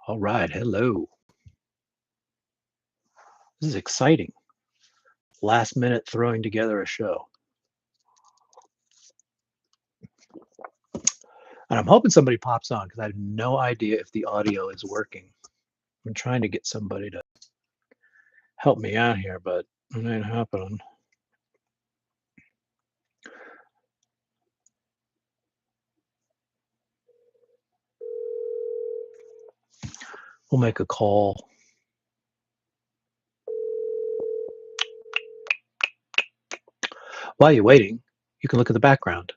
All right, hello. This is exciting. Last minute throwing together a show. And I'm hoping somebody pops on because I have no idea if the audio is working. I'm trying to get somebody to help me out here, but it ain't happening. We'll make a call. While you're waiting, you can look at the background.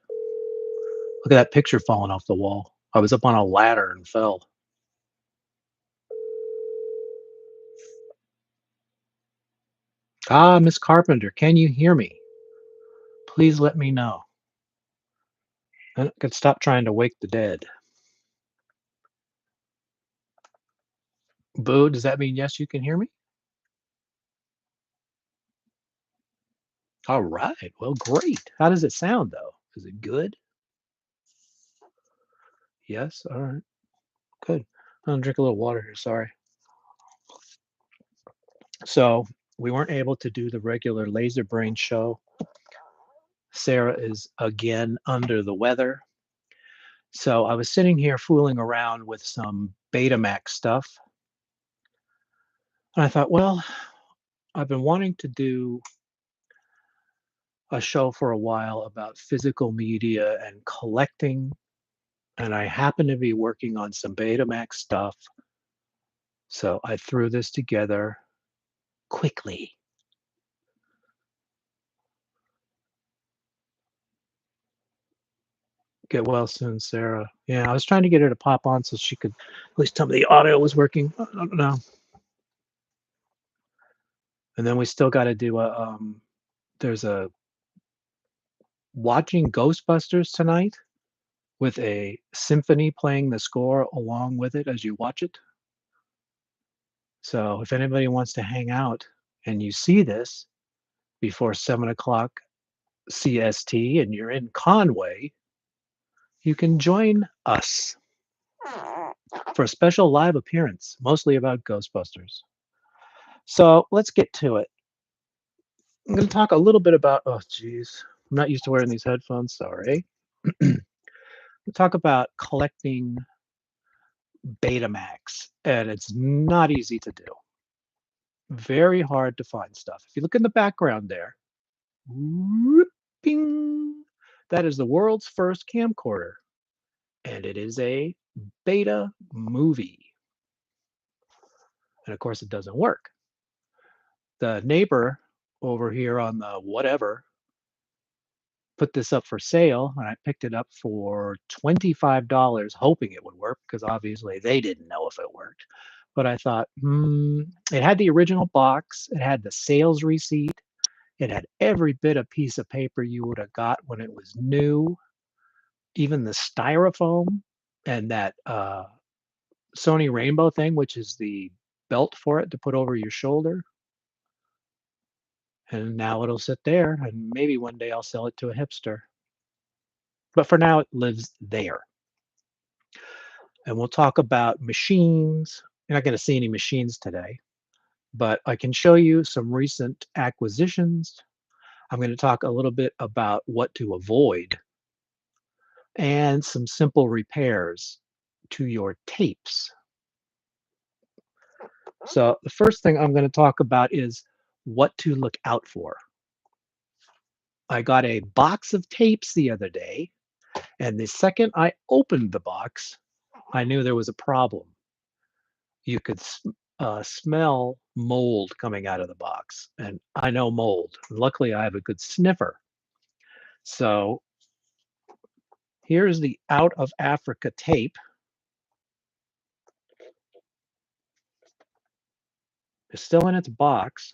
Look at that picture falling off the wall. I was up on a ladder and fell. Ah, Miss Carpenter, can you hear me? Please let me know. I could stop trying to wake the dead. Boo, does that mean yes, you can hear me? All right. Well, great. How does it sound, though? Is it good? Yes. All right. Good. I'll drink a little water here. Sorry. So we weren't able to do the regular Laser Brain show. Sarah is again under the weather. So I was sitting here fooling around with some BetaMax stuff. And I thought, well, I've been wanting to do a show for a while about physical media and collecting. And I happen to be working on some BetaMax stuff. So I threw this together quickly. Get well soon, Sarah. Yeah, I was trying to get her to pop on so she could at least tell me the audio was working. I don't know. And then we still got to do a. There's a watching Ghostbusters tonight with a symphony playing the score along with it as you watch it. So if anybody wants to hang out and you see this before 7 o'clock CST and you're in Conway, you can join us for a special live appearance, mostly about Ghostbusters. So let's get to it. I'm going to talk a little bit about, oh, geez, I'm not used to wearing these headphones, sorry. We'll talk about collecting Betamax, and it's not easy to do. Very hard to find stuff. If you look in the background there, bing, that is the world's first camcorder, and it is a beta movie. And of course, it doesn't work. The neighbor over here on the whatever put this up for sale, and I picked it up for $25, hoping it would work because obviously they didn't know if it worked. But I thought, it had the original box, it had the sales receipt, it had every bit of piece of paper you would have got when it was new, even the styrofoam and that Sony Rainbow thing, which is the belt for it to put over your shoulder. And now it'll sit there, and maybe one day I'll sell it to a hipster. But for now, it lives there. And we'll talk about machines. You're not going to see any machines today, but I can show you some recent acquisitions. I'm going to talk a little bit about what to avoid and some simple repairs to your tapes. So the first thing I'm going to talk about is what to look out for. I got a box of tapes the other day, and the second I opened the box, I knew there was a problem. You could smell mold coming out of the box, and I know mold. Luckily, I have a good sniffer. So here's the Out of Africa tape. It's still in its box.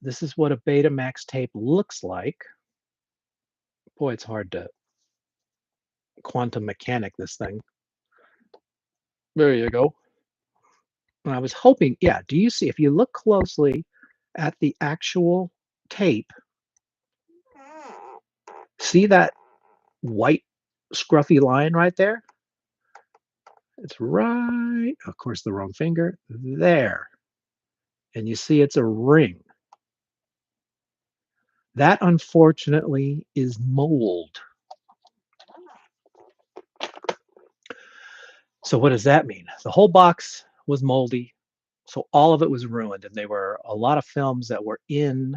This is what a BetaMax tape looks like. Boy, it's hard to quantum mechanic this thing. There you go. And I was hoping, yeah, do you see, if you look closely at the actual tape, see that white scruffy line right there. It's right, of course, the wrong finger, there. And you see it's a ring. That unfortunately is mold. So what does that mean? The whole box was moldy, so all of it was ruined, and they were a lot of films that were in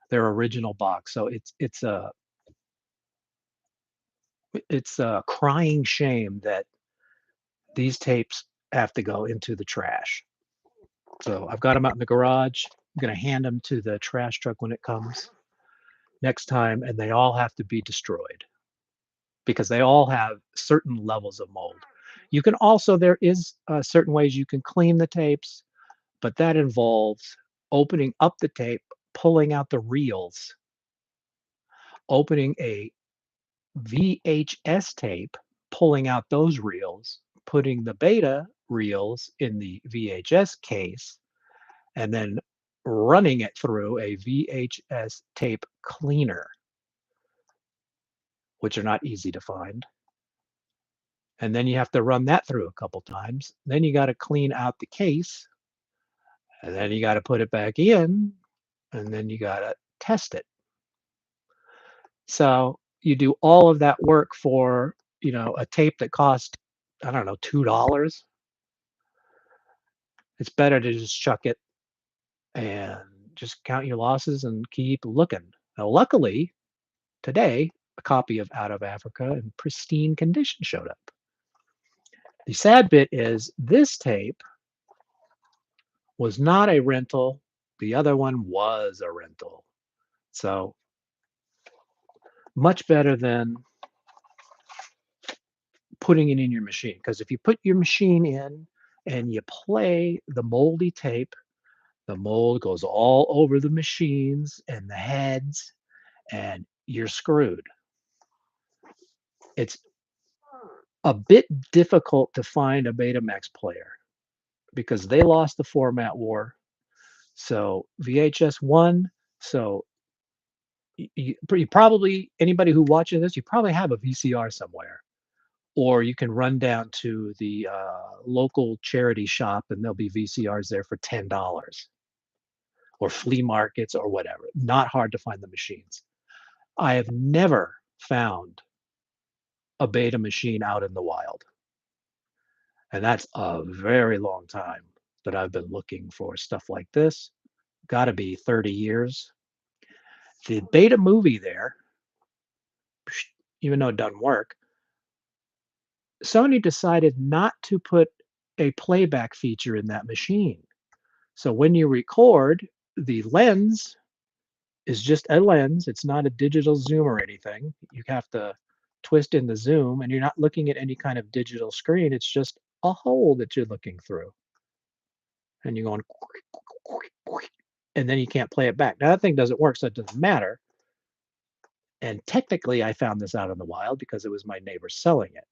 their original box. So it's a crying shame that these tapes have to go into the trash. So I've got them out in the garage. I'm gonna hand them to the trash truck when it comes next time, and they all have to be destroyed because they all have certain levels of mold. You can also there is certain ways you can clean the tapes, but that involves opening up the tape, pulling out the reels, opening a VHS tape, pulling out those reels, putting the beta reels in the VHS case, and then running it through a VHS tape cleaner, which are not easy to find. And then you have to run that through a couple times. Then you got to clean out the case, and then you got to put it back in, and then you got to test it. So you do all of that work for, a tape that cost, I don't know, $2. It's better to just chuck it and just count your losses and keep looking. Now, luckily, today, a copy of Out of Africa in pristine condition showed up. The sad bit is this tape was not a rental. The other one was a rental. So much better than putting it in your machine. Because if you put your machine in and you play the moldy tape, the mold goes all over the machines and the heads, and you're screwed. It's a bit difficult to find a BetaMax player because they lost the format war. So VHS won. So you probably, anybody who watches this, you probably have a VCR somewhere, or you can run down to the local charity shop and there'll be VCRs there for $10, or flea markets or whatever. Not hard to find the machines. I have never found a beta machine out in the wild, and that's a very long time that I've been looking for stuff like this. Got to be 30 years. The beta movie there, even though it doesn't work, Sony decided not to put a playback feature in that machine. So when you record, the lens is just a lens. It's not a digital zoom or anything. You have to twist in the zoom, and you're not looking at any kind of digital screen. It's just a hole that you're looking through. And you're going, and then you can't play it back. Now, that thing doesn't work, so it doesn't matter. And technically, I found this out in the wild because it was my neighbor selling it.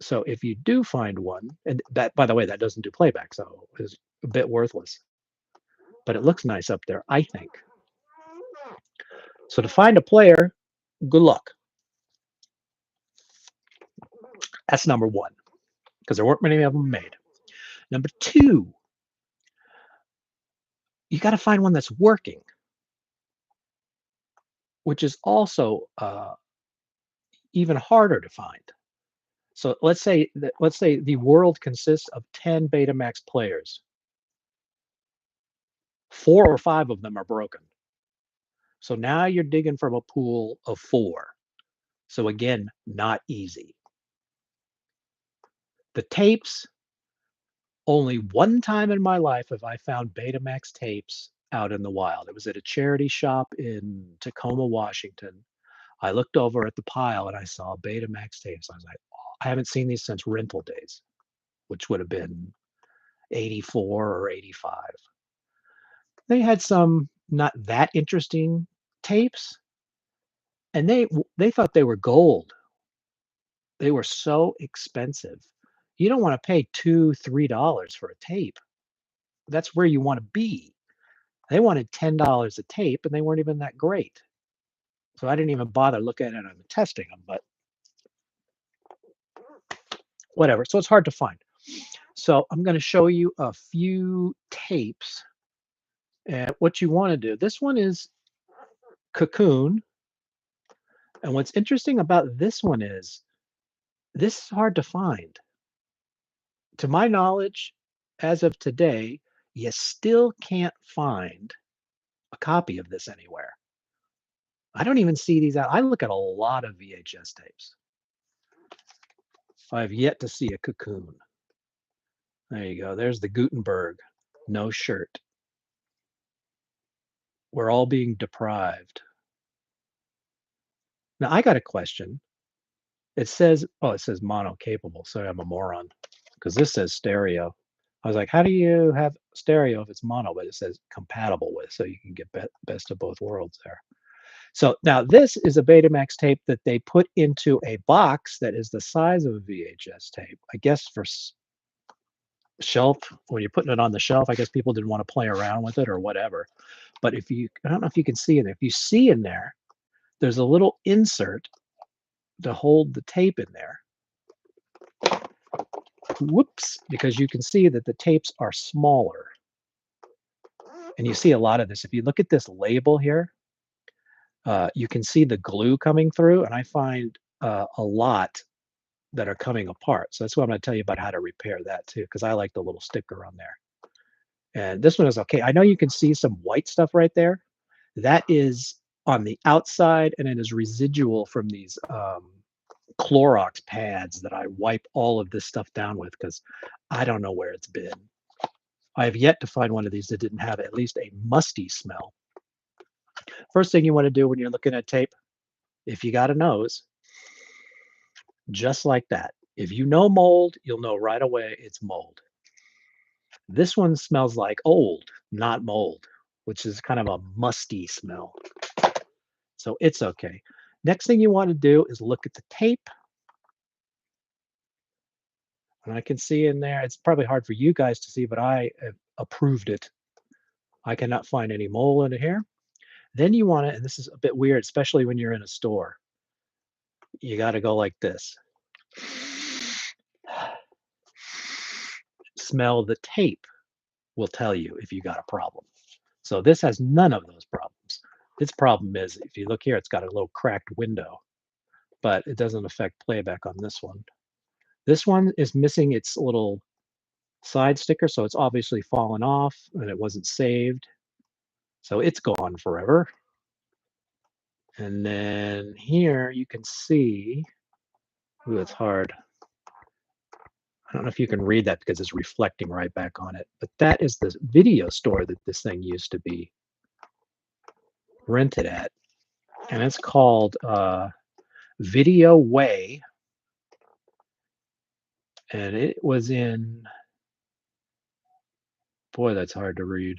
So if you do find one, and that, by the way, that doesn't do playback, so it's a bit worthless, but it looks nice up there, I think. So to find a player, good luck. That's number one, because there weren't many of them made. Number two, you got to find one that's working, which is also even harder to find. So let's say the world consists of 10 Betamax players. 4 or 5 of them are broken. So now you're digging from a pool of 4. So again, not easy. The tapes, only one time in my life have I found Betamax tapes out in the wild. It was at a charity shop in Tacoma, Washington. I looked over at the pile and I saw Betamax tapes. I was like, oh, I haven't seen these since rental days, which would have been 84 or 85. They had some not that interesting tapes, and they thought they were gold. They were so expensive. You don't want to pay $2, $3 for a tape. That's where you want to be. They wanted $10 a tape, and they weren't even that great. So I didn't even bother looking at it and testing them, but whatever. So it's hard to find. So I'm going to show you a few tapes and what you want to do. This one is Cocoon. And what's interesting about this one is this is hard to find. To my knowledge, as of today, you still can't find a copy of this anywhere. I don't even see these out. I look at a lot of VHS tapes. I've yet to see a Cocoon. There you go. There's the Gutenberg. No shirt. We're all being deprived. Now, I got a question. It says mono capable. Sorry, I'm a moron because this says stereo. I was like, how do you have stereo if it's mono, but it says compatible with, so you can get best of both worlds there. So now this is a Betamax tape that they put into a box that is the size of a VHS tape. I guess for shelf, when you're putting it on the shelf, I guess people didn't want to play around with it or whatever. But I don't know if you can see in there. If you see in there, there's a little insert to hold the tape in there. Whoops, because you can see that the tapes are smaller. And you see a lot of this. If you look at this label here, you can see the glue coming through, and I find a lot that are coming apart. So that's what I'm going to tell you about how to repair that too, because I like the little sticker on there. And this one is okay. I know you can see some white stuff right there. That is on the outside, and it is residual from these Clorox pads that I wipe all of this stuff down with because I don't know where it's been. I have yet to find one of these that didn't have at least a musty smell. First thing you want to do when you're looking at tape, if you got a nose, just like that. If you know mold, you'll know right away it's mold. This one smells like old, not mold, which is kind of a musty smell. So it's okay. Next thing you want to do is look at the tape. And I can see in there, it's probably hard for you guys to see, but I have approved it. I cannot find any mold in here. Then you want to, and this is a bit weird, especially when you're in a store, you got to go like this. Smell the tape will tell you if you got a problem. So this has none of those problems. Its problem is, if you look here, it's got a little cracked window, but it doesn't affect playback on this one. This one is missing its little side sticker, so it's obviously fallen off and it wasn't saved. So it's gone forever. And then here you can see, ooh, it's hard. I don't know if you can read that because it's reflecting right back on it, but that is the video store that this thing used to be rented at. And it's called Video Way. And it was in, boy, that's hard to read.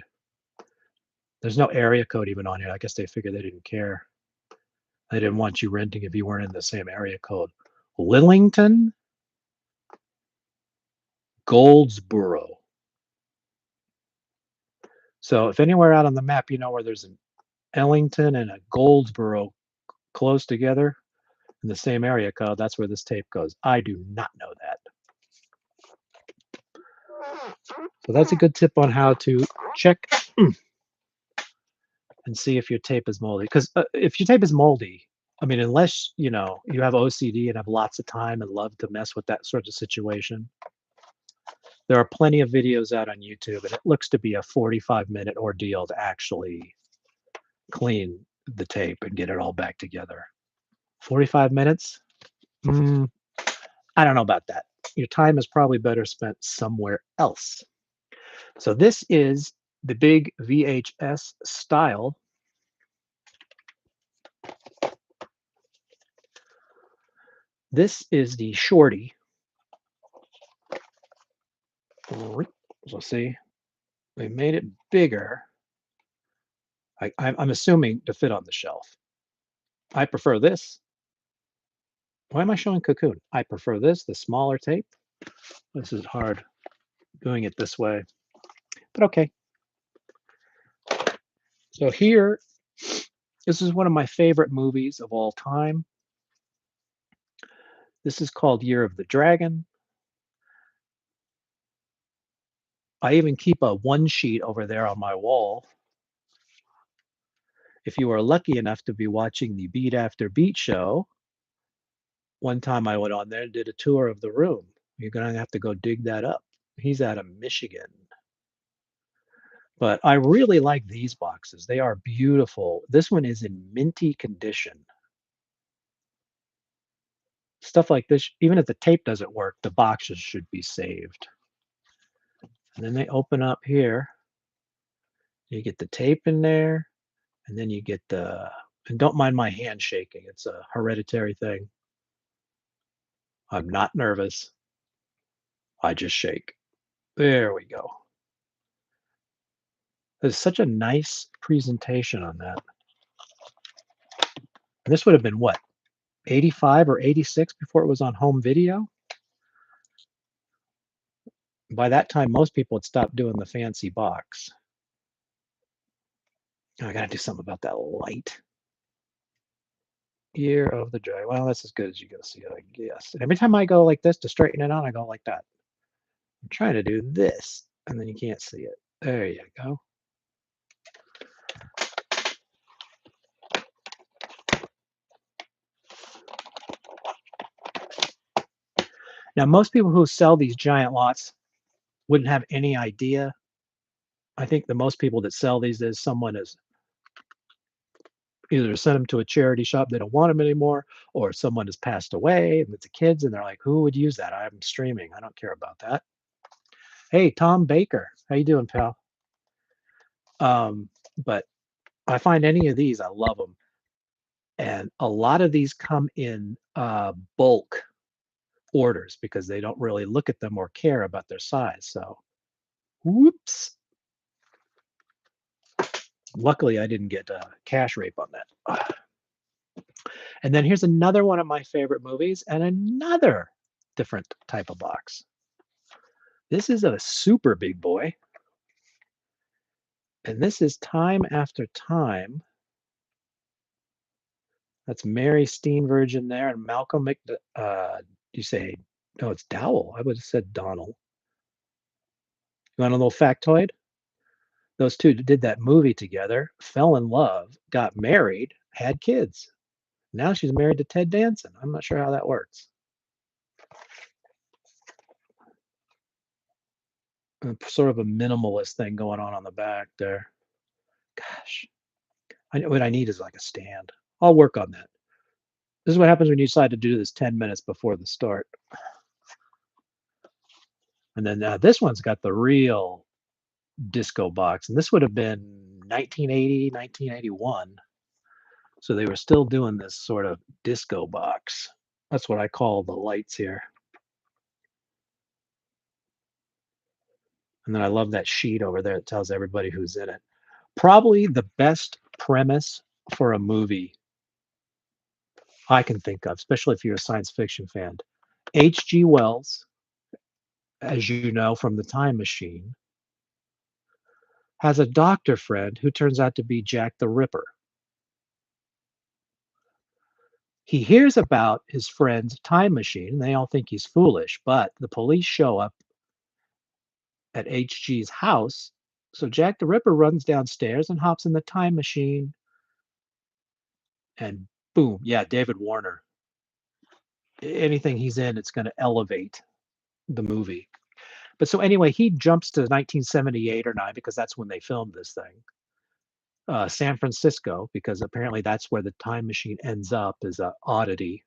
There's no area code even on here. I guess they figured they didn't care. They didn't want you renting if you weren't in the same area code. Lillington, Goldsboro. So if anywhere out on the map, you know where there's an Ellington and a Goldsboro close together in the same area code, that's where this tape goes. I do not know that. So that's a good tip on how to check and see if your tape is moldy. Because if your tape is moldy, I mean, unless you know you have OCD and have lots of time and love to mess with that sort of situation, there are plenty of videos out on YouTube, and it looks to be a 45-minute ordeal to actually clean the tape and get it all back together. 45 minutes? I don't know about that. Your time is probably better spent somewhere else. So this is the big VHS style. This is the shorty. So see, we made it bigger. I'm assuming to fit on the shelf. I prefer this. Why am I showing Cocoon? I prefer this, the smaller tape. This is hard doing it this way, but okay. So here This is one of my favorite movies of all time. This is called Year of the Dragon. I even keep a one sheet over there on my wall. If you are lucky enough to be watching the Beat After Beat show, one time I went on there and did a tour of the room. You're going to have to go dig that up. He's out of Michigan. But I really like these boxes. They are beautiful. This one is in minty condition. Stuff like this, even if the tape doesn't work, the boxes should be saved. And then they open up here. You get the tape in there, and then you get and don't mind my hand shaking. It's a hereditary thing. I'm not nervous. I just shake. There we go. There's such a nice presentation on that. And this would have been what, 85 or 86 before it was on home video? By that time, most people had stopped doing the fancy box. Oh, I gotta do something about that light. Year of the Dragon. Well, that's as good as you go see it, I guess. And every time I go like this to straighten it out, I go like that. I'm trying to do this, and then you can't see it. There you go. Now, most people who sell these giant lots wouldn't have any idea. I think the most people that sell these is someone has either sent them to a charity shop, they don't want them anymore, or someone has passed away and it's the kids and they're like, who would use that? I'm streaming. I don't care about that. Hey, Tom Baker, how you doing, pal? But I find any of these, I love them. And a lot of these come in bulk orders because they don't really look at them or care about their size. So, whoops. Luckily, I didn't get cash rape on that. And then here's another one of my favorite movies and another different type of box. This is a super big boy. And this is Time After Time. That's Mary Steenburgen there and Malcolm you say, no, it's Dowell. I would have said Donald. You want a little factoid? Those two did that movie together, fell in love, got married, had kids. Now she's married to Ted Danson. I'm not sure how that works. Sort of a minimalist thing going on the back there. Gosh, what I need is like a stand. I'll work on that. This is what happens when you decide to do this 10 minutes before the start. And then this one's got the real disco box. And this would have been 1980, 1981. So they were still doing this sort of disco box. That's what I call the lights here. And then I love that sheet over there that tells everybody who's in it. Probably the best premise for a movie I can think of, especially if you're a science fiction fan. H.G. Wells, as you know from The Time Machine, has a doctor friend who turns out to be Jack the Ripper. He hears about his friend's time machine, and they all think he's foolish, but the police show up at HG's house. So Jack the Ripper runs downstairs and hops in the time machine, and boom, yeah, David Warner. Anything he's in, it's going to elevate the movie. But so anyway, he jumps to 1978 or 9 because that's when they filmed this thing. San Francisco, because apparently that's where the time machine ends up, is a oddity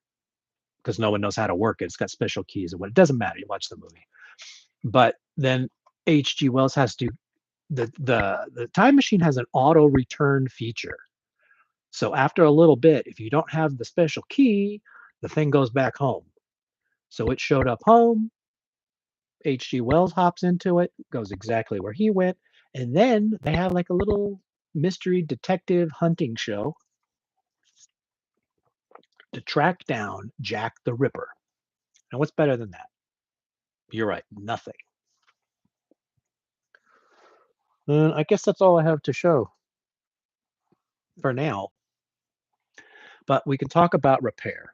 because no one knows how to work it. It's got special keys and what. It doesn't matter. You watch the movie. But then H.G. Wells has to the time machine has an auto return feature. So after a little bit, if you don't have the special key, the thing goes back home. So it showed up home. H.G. Wells hops into it, goes exactly where he went, and then they have like a little mystery detective hunting show to track down Jack the Ripper. And what's better than that? You're right, nothing. I guess that's all I have to show for now. But we can talk about repair.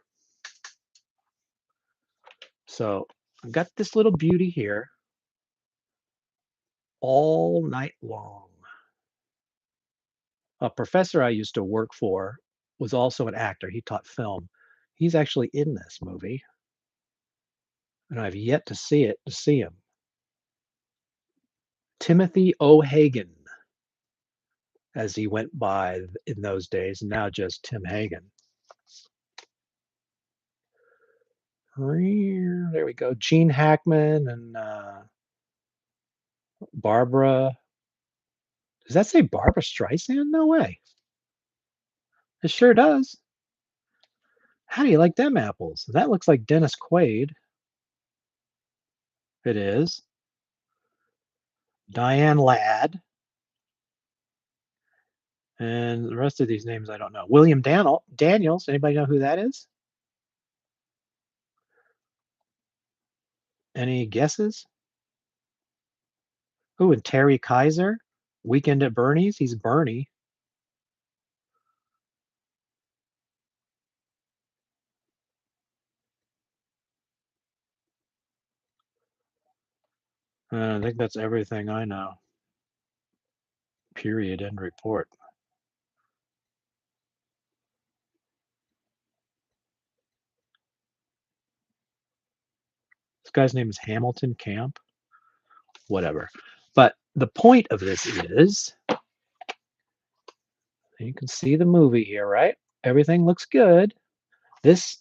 So I've got this little beauty here all night long. A professor I used to work for was also an actor. He taught film. He's actually in this movie, and I've yet to see him. Timothy O'Hagan, as he went by in those days, and now just Tim Hagen. There we go. Gene Hackman and Barbara. Does that say Barbara Streisand? No way. It sure does. How do you like them apples? That looks like Dennis Quaid. It is. Diane Ladd. And the rest of these names I don't know. William Daniels. Anybody know who that is? Any guesses? Who? And Terry Kaiser? Weekend at Bernie's? He's Bernie. I think that's everything I know. Period. End report. This guy's name is Hamilton Camp. Whatever. But the point of this is, you can see the movie here, right? Everything looks good. This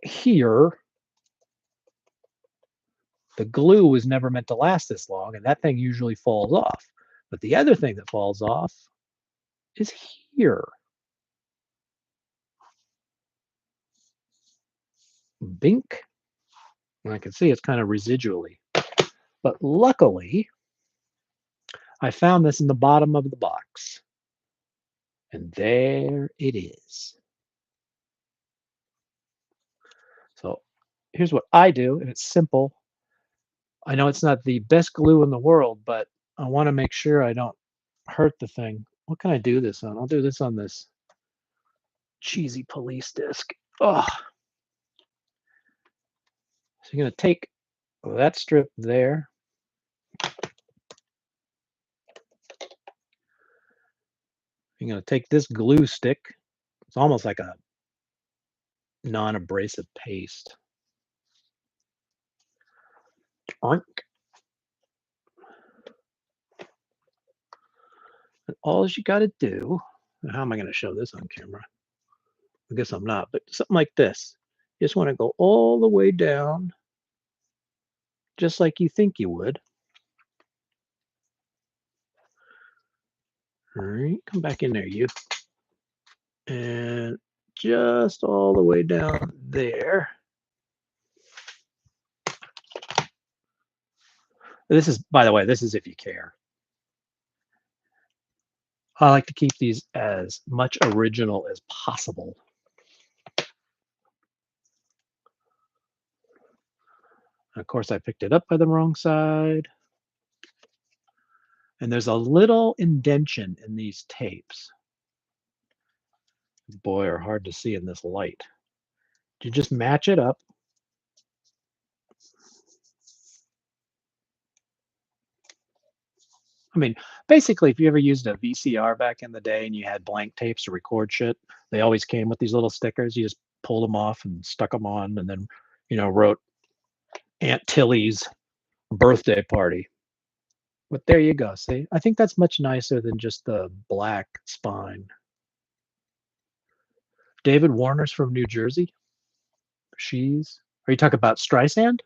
here, the glue was never meant to last this long, and that thing usually falls off. But the other thing that falls off is here. Bink. And I can see it's kind of residually. But luckily, I found this in the bottom of the box. And there it is. So here's what I do, and it's simple. I know it's not the best glue in the world, but I want to make sure I don't hurt the thing. What can I do this on? I'll do this on this cheesy police disc. Oh, so you're going to take that strip there. You're going to take this glue stick. It's almost like a non-abrasive paste. And all you got to do, how am I going to show this on camera? I guess I'm not, but something like this. You just want to go all the way down, just like you think you would. All right, come back in there, you. And just all the way down there. This is, by the way, this is if you care. I like to keep these as much original as possible. Of course, I picked it up by the wrong side. And there's a little indention in these tapes. Boy, are hard to see in this light. You just match it up. I mean, basically, if you ever used a VCR back in the day and you had blank tapes to record shit, they always came with these little stickers. You just pulled them off and stuck them on, and then, wrote Aunt Tilly's birthday party. But there you go. See, I think that's much nicer than just the black spine. David Warner's from New Jersey. She's. Are you talking about Streisand?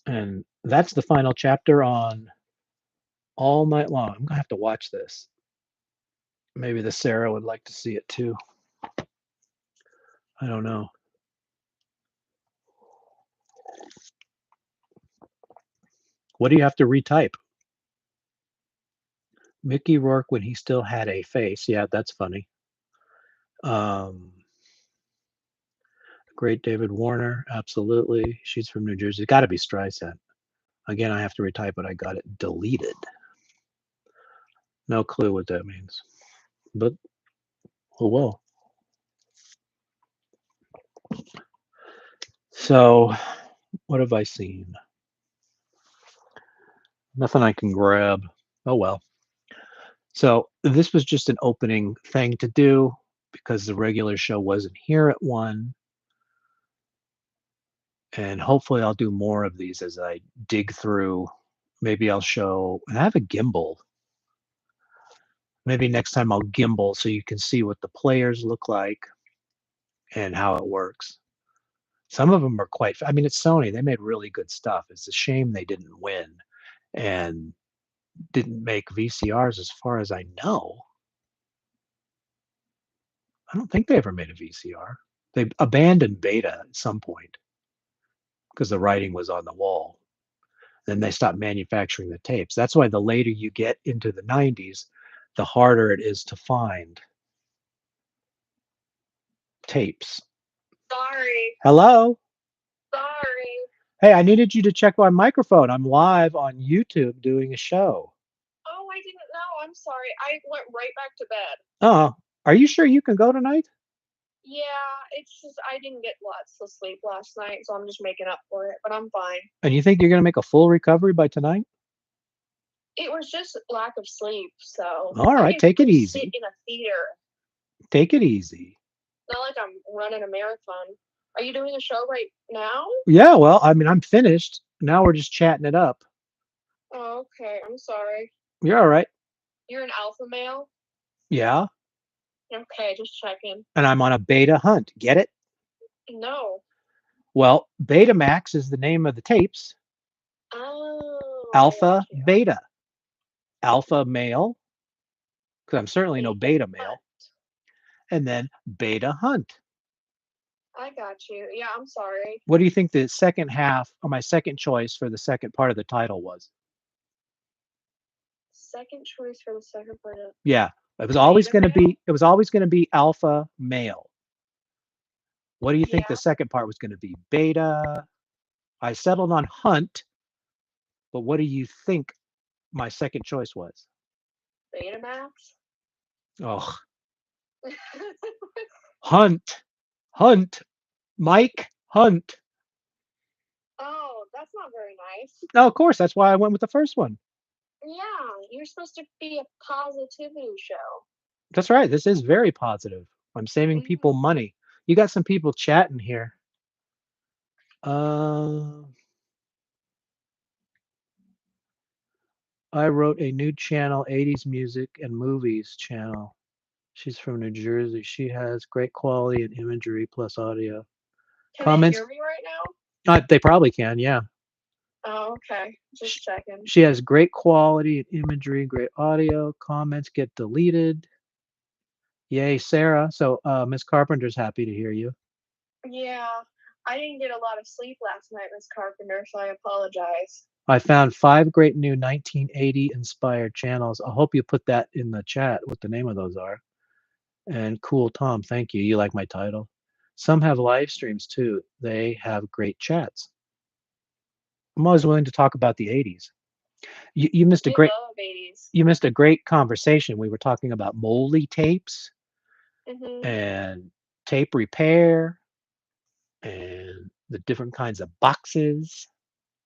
And that's the final chapter on All Night Long. I'm gonna have to watch this. Maybe the Sarah would like to see it too. I don't know. What do you have to retype? Mickey Rourke when he still had a face. Yeah, that's funny. Great David Warner, absolutely. She's from New Jersey. Got to be Streisand. Again, I have to retype it. I got it deleted. No clue what that means. But, oh well. So, what have I seen? Nothing I can grab. Oh well. So, this was just an opening thing to do because the regular show wasn't here at 1. And hopefully, I'll do more of these as I dig through. Maybe I'll show, and I have a gimbal. Maybe next time I'll gimbal so you can see what the players look like and how it works. Some of them are quite, I mean, it's Sony. They made really good stuff. It's a shame they didn't win and didn't make VCRs as far as I know. I don't think they ever made a VCR. They abandoned Beta at some point because the writing was on the wall. Then they stopped manufacturing the tapes. That's why the later you get into the 90s, the harder it is to find tapes. Sorry. Hello? Sorry. Hey, I needed you to check my microphone. I'm live on YouTube doing a show. Oh, I didn't know. I'm sorry. I went right back to bed. Oh, are you sure you can go tonight? Yeah, it's just I didn't get lots of sleep last night, so I'm just making up for it, but I'm fine. And you think you're going to make a full recovery by tonight? It was just lack of sleep, so. All right, take it easy. Sit in a theater. Take it easy. Not like I'm running a marathon. Are you doing a show right now? Yeah, well, I mean, I'm finished. Now we're just chatting it up. Oh, okay. I'm sorry. You're all right. You're an alpha male? Yeah. Okay, just checking. And I'm on a beta hunt. Get it? No. Well, BetaMax is the name of the tapes. Oh. Alpha, beta. Alpha male, because I'm certainly no beta male. And then beta hunt. I got you. Yeah, I'm sorry. What do you think the second half, or my second choice for the second part of the title was? Second choice for the second part of. Yeah, it was always going to be. It was always going to be alpha male. What do you think the second part was going to be? Beta. I settled on hunt, but what do you think my second choice was? BetaMax. Oh, hunt, Mike Hunt. Oh, that's not very nice. No, of course, that's why I went with the first one. Yeah, you're supposed to be a positivity show. That's right. This is very positive. I'm saving people money. You got some people chatting here. I wrote a new channel, 80s music and movies channel. She's from New Jersey. She has great quality and imagery plus audio. Can they hear me right now? They probably can, yeah. Oh, okay. Just checking. She has great quality and imagery, great audio. Comments get deleted. Yay, Sarah. So Miss Carpenter's happy to hear you. Yeah, I didn't get a lot of sleep last night, Miss Carpenter, so I apologize. I found 5 great new 1980 inspired channels. I hope you put that in the chat, what the name of those are. And cool, Tom, thank you. You like my title. Some have live streams too. They have great chats. I'm always willing to talk about the 80s. You missed a great love 80s. You missed a great conversation. We were talking about moldy tapes Mm-hmm. and tape repair and the different kinds of boxes.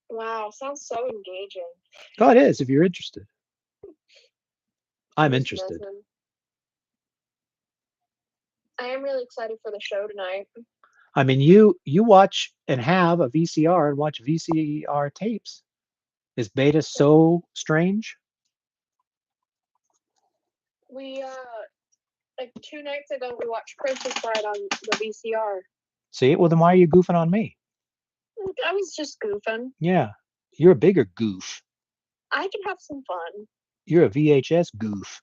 Wow, sounds so engaging. Oh, it is, if you're interested. I'm interested. Listening. I am really excited for the show tonight. I mean, you watch and have a VCR and watch VCR tapes. Is Beta so strange? We like 2 nights ago we watched Princess Bride on the VCR. See, well then why are you goofing on me? I was just goofing. Yeah, you're a bigger goof. I can have some fun. You're a VHS goof.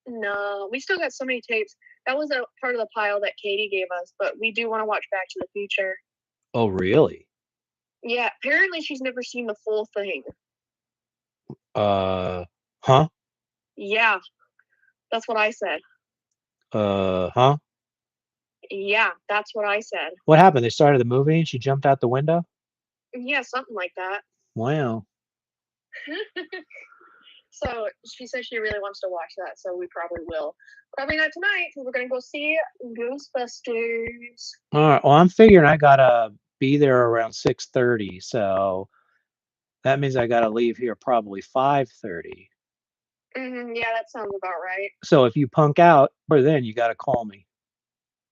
No, we still got so many tapes. That was a part of the pile that Katie gave us, but we do want to watch Back to the Future. Oh, really? Yeah, apparently she's never seen the full thing. Huh? Yeah, that's what I said. Huh? Yeah, that's what I said. What happened? They started the movie and she jumped out the window? Yeah, something like that. Wow. So she says she really wants to watch that, so we probably will. Probably not tonight, because we're gonna go see Ghostbusters. All right. Well, I'm figuring I gotta be there around 6:30, so that means I gotta leave here probably 5:30. Yeah, that sounds about right. So if you punk out, or then you gotta call me.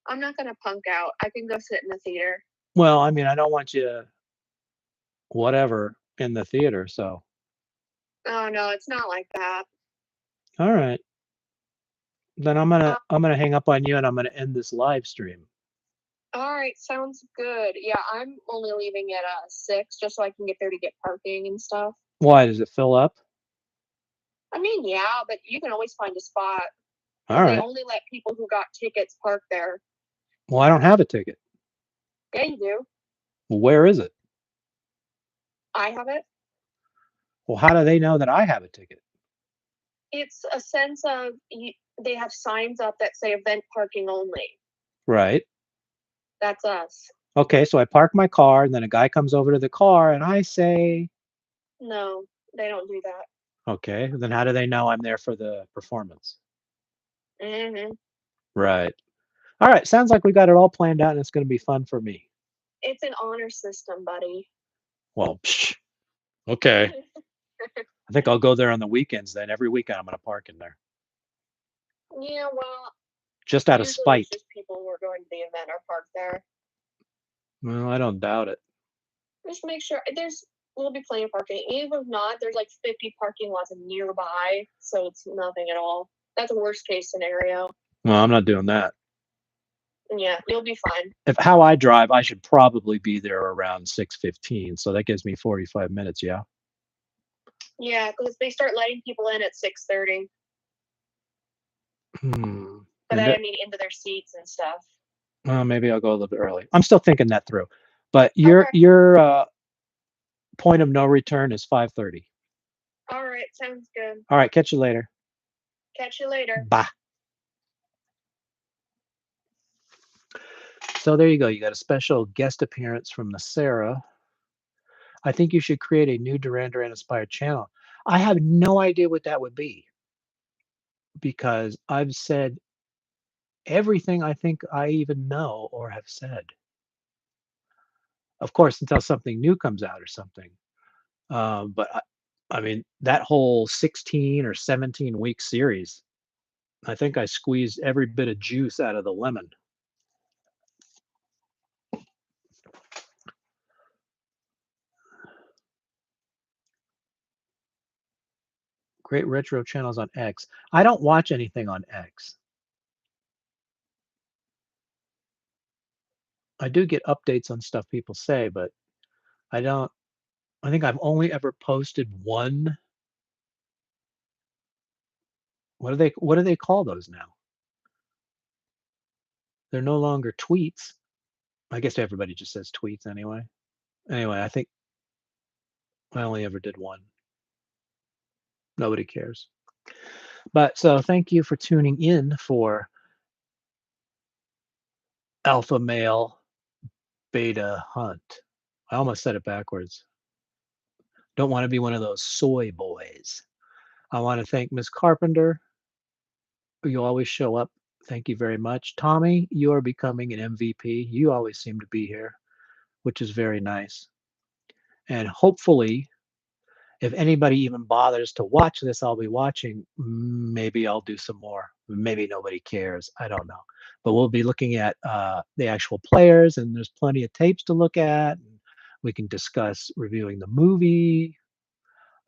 I'm not gonna punk out. I can go sit in the theater. Well, I mean, I don't want you whatever in the theater, so Oh no, it's not like that. all right. Then I'm Uh, gonna I'm gonna hang up on you and I'm gonna end this live stream. all right, sounds good. Yeah, I'm only leaving at 6, just so I can get there to get parking and stuff. Why does it fill up? I mean, yeah, but you can always find a spot. All They right. only let people who got tickets park there. Well, I don't have a ticket. Yeah, you do. Well, where is it? I have it. Well, how do they know that I have a ticket? It's a sense of they have signs up that say event parking only. Right. That's us. Okay, so I park my car and then a guy comes over to the car and I say, No, they don't do that. okay, then how do they know I'm there for the performance? hmm Right. All right, sounds like we got it all planned out and it's going to be fun for me. It's an honor system, buddy. Well, psh, okay. I think I'll go there on the weekends then. Every weekend I'm going to park in there. Yeah, well, Just out of usually it's spite. just people who are going to the event are parked there. Well, I don't doubt it. Just make sure will be plenty of parking. Even if not, there's like 50 parking lots nearby, so it's nothing at all. That's a worst case scenario. Well, I'm not doing that. Yeah, you'll be fine. If how I drive, I should probably be there around 6:15, so that gives me 45 minutes, yeah. Yeah, because they start letting people in at 6:30. But And that, I mean, into their seats and stuff. maybe I'll go a little bit early. I'm still thinking that through. But Okay. your point of no return is 5:30. All right, sounds good. All right, catch you later. Catch you later. Bye. So there you go. You got a special guest appearance from the Sarah. I think you should create a new Duran Duran inspired channel. I have no idea what that would be because I've said everything I think I even know or have said. Of course, until something new comes out or something. But I mean, that whole 16 or 17-week series, I think I squeezed every bit of juice out of the lemon. Great retro channels on X. I don't watch anything on X. I do get updates on stuff people say, but I don't. I think I've only ever posted one. What do they call those now? They're no longer tweets. I guess everybody just says tweets anyway. Anyway, I think I only ever did one. Nobody cares. But so thank you for tuning in for Alpha Male Beta Hunt. I almost said it backwards. Don't want to be one of those soy boys. I want to thank Miss Carpenter. You always show up. Thank you very much. Tommy, you are becoming an MVP. You always seem to be here, which is very nice. And hopefully, if anybody even bothers to watch this, I'll be watching. Maybe I'll do some more. Maybe nobody cares. I don't know. But we'll be looking at the actual players, and there's plenty of tapes to look at. We can discuss reviewing the movie.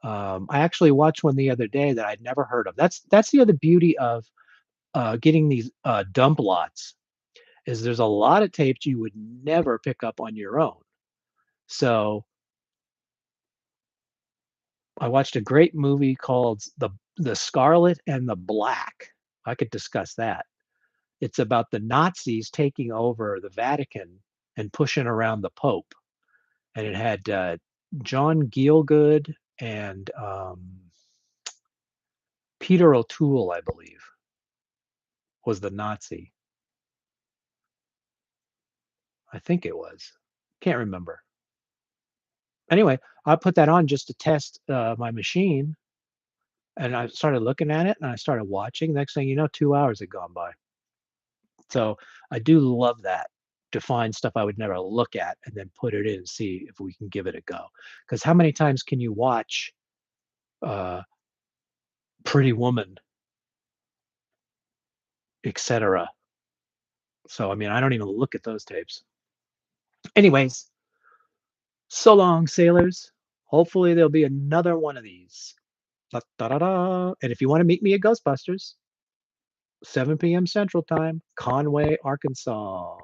I actually watched one the other day that I'd never heard of. That's the other beauty of getting these dump lots is there's a lot of tapes you would never pick up on your own. So I watched a great movie called the Scarlet and the Black. I could discuss that. It's about the Nazis taking over the Vatican and pushing around the Pope. And it had John Gielgud and Peter O'Toole, I believe, was the Nazi. I think it was. Can't remember. Anyway, I put that on just to test my machine, and I started looking at it, and I started watching. Next thing you know, 2 hours had gone by. So I do love that, to find stuff I would never look at and then put it in and see if we can give it a go. Because how many times can you watch uh, Pretty Woman, etc.? So I mean, I don't even look at those tapes. Anyways, so long, sailors. Hopefully there'll be another one of these. Da, da, da, da. And if you want to meet me at Ghostbusters, 7 p.m. Central Time, Conway, Arkansas.